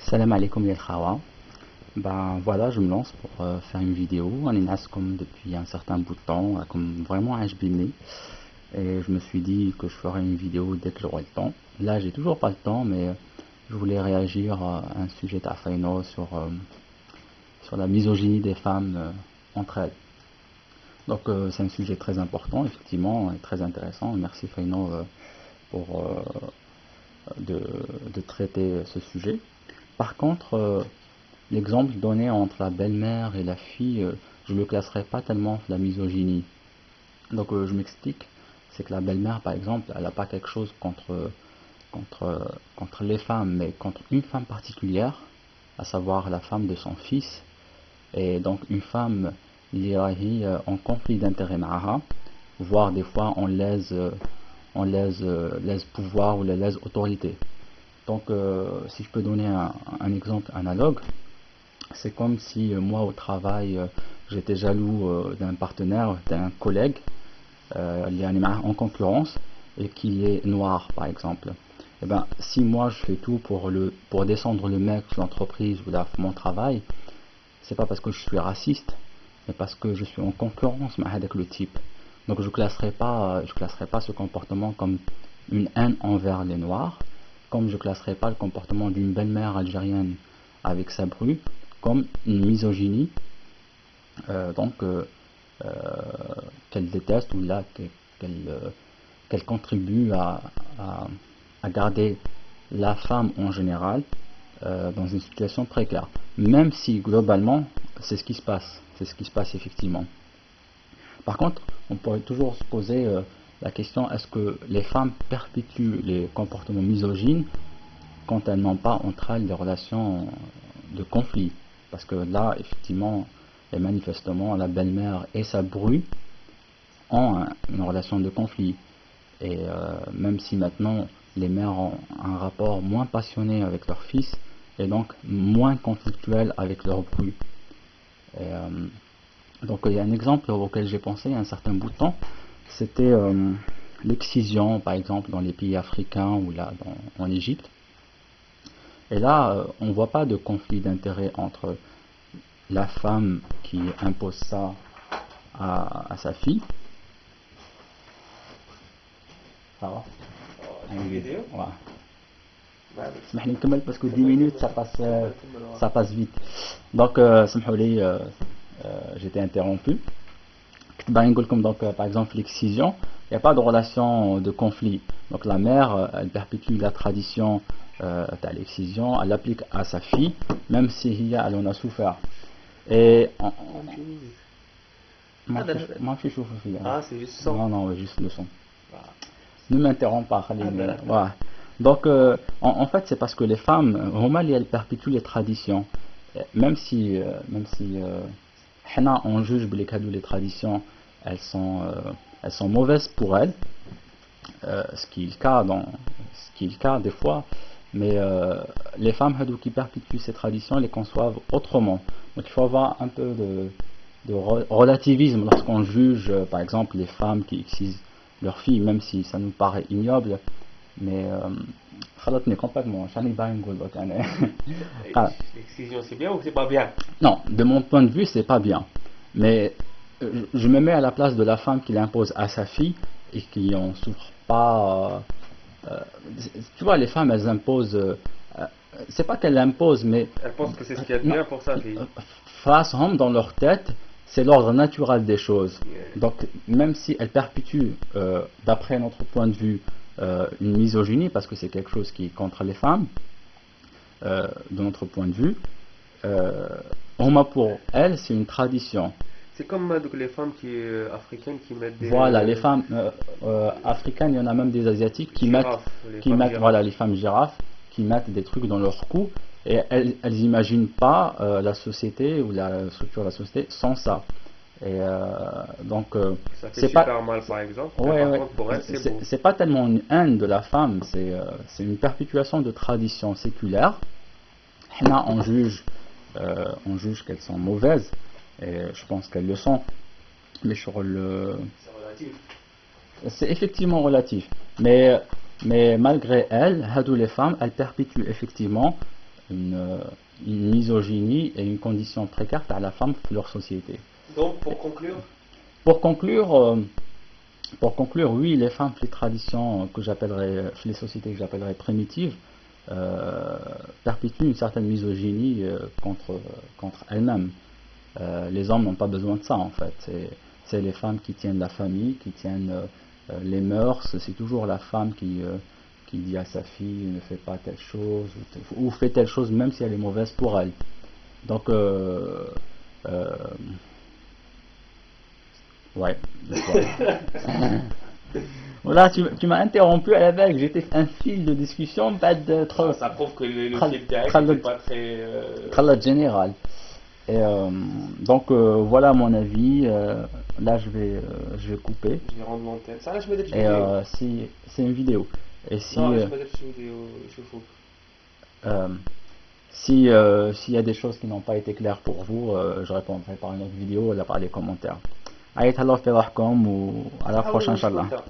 Salam alaikum les khawa. Ben voilà, je me lance pour faire une vidéo. On est comme depuis un certain bout de temps, comme vraiment HBM. Et je me suis dit que je ferais une vidéo dès que j'aurai le temps. Là, j'ai toujours pas le temps, mais je voulais réagir à un sujet d'Afaino sur la misogynie des femmes entre elles. Donc c'est un sujet très important, effectivement, et très intéressant. Merci Faino pour de traiter ce sujet. Par contre, l'exemple donné entre la belle-mère et la fille, je ne le classerai pas tellement la misogynie. Donc je m'explique, c'est que la belle-mère, par exemple, elle n'a pas quelque chose contre les femmes, mais contre une femme particulière, à savoir la femme de son fils, et donc une femme liée en conflit d'intérêt ma'aha, voire des fois on lèse pouvoir ou lèse autorité. Donc si je peux donner un exemple analogue, c'est comme si moi au travail j'étais jaloux d'un partenaire, d'un collègue, en concurrence, et qui est noir par exemple. Et ben, si moi je fais tout pour descendre le mec de l'entreprise ou de mon travail, c'est pas parce que je suis raciste, mais parce que je suis en concurrence avec le type. Donc je classerai pas ce comportement comme une haine envers les noirs, comme je classerai pas le comportement d'une belle-mère algérienne avec sa bru comme une misogynie, qu'elle déteste ou là qu'elle contribue à garder la femme en général dans une situation précaire, même si globalement c'est ce qui se passe effectivement. Par contre, on pourrait toujours se poser la question, est-ce que les femmes perpétuent les comportements misogynes quand elles n'ont pas entre elles des relations de conflit? Parce que là, effectivement, et manifestement, la belle-mère et sa bru ont une relation de conflit. Et même si maintenant les mères ont un rapport moins passionné avec leur fils et donc moins conflictuel avec leur bru. Donc il y a un exemple auquel j'ai pensé il y a un certain bout de temps, c'était l'excision par exemple dans les pays africains ou là en Égypte. Et là on ne voit pas de conflit d'intérêt entre la femme qui impose ça à sa fille. Ça va? Une vidéo? Ouais. اسمح لي نكمل parce que 10 minutes ça passe vite. Donc j'étais interrompu. Donc par exemple l'excision, il n'y a pas de relation de conflit. Donc la mère elle perpétue la tradition de l'excision, elle l'applique à sa fille même si elle en a souffert. Et c'est juste son. Non, juste le son. Ne m'interromps pas. Ouais. Donc en fait c'est parce que les femmes elles perpétuent les traditions, même si on juge les traditions elles sont mauvaises pour elles, ce qui est le cas des fois, mais les femmes qui perpétuent ces traditions les conçoivent autrement. Donc il faut avoir un peu de relativisme lorsqu'on juge par exemple les femmes qui excisent leurs filles, même si ça nous paraît ignoble, mais complètement. L'excision c'est bien ou c'est pas bien? Non, de mon point de vue c'est pas bien, mais je me mets à la place de la femme qui l'impose à sa fille et qui en souffre pas. Tu vois, les femmes elles imposent, c'est pas qu'elles imposent, mais elles pensent que c'est ce qu'il y a de bien pour sa fille. Face homme dans leur tête, c'est l'ordre naturel des choses. Donc même si elles perpétuent, d'après notre point de vue, une misogynie, parce que c'est quelque chose qui est contre les femmes, de notre point de vue, pour elles c'est une tradition. C'est comme les femmes africaines qui mettent des... Voilà, les femmes africaines, il y en a même des asiatiques qui mettent voilà, les femmes girafes, qui mettent des trucs dans leur cou, et elles n'imaginent pas la société ou la structure de la société sans ça. Et donc ça fait super mal par exemple, ouais, par contre pour elles c'est beau. C'est pas tellement une haine de la femme, c'est une perpétuation de traditions séculaires. Là on juge qu'elles sont mauvaises, et je pense qu'elles le sont, mais sur le... C'est relatif. C'est effectivement relatif, mais malgré elles, les femmes, elles perpétuent effectivement une misogynie et une condition précaire à la femme dans leur société. Donc, pour conclure, Pour conclure, euh, pour conclure, oui, les femmes, les traditions que j'appellerais, les sociétés que j'appellerais primitives, perpétuent une certaine misogynie contre elles-mêmes. Les hommes n'ont pas besoin de ça en fait. C'est les femmes qui tiennent la famille, qui tiennent les mœurs. C'est toujours la femme qui dit à sa fille ne fais pas telle chose ou fais telle chose même si elle est mauvaise pour elle. Donc, euh, ouais. Voilà, tu m'as interrompu à la vague. J'étais un fil de discussion, pas de ça prouve que le très fil direct très n'était pas très. très général. Et donc voilà mon avis. Là je vais couper. Je vais rendre l'antenne. Ça, là, je mets des Et vidéos. si c'est une vidéo. Et si Non, je mets des vidéos, je fous. euh, s'il y a des choses qui n'ont pas été claires pour vous, je répondrai par une autre vidéo, là par les commentaires. Allez, Allah fait à la Ah oui, prochaine, je suis Inch'Allah. content.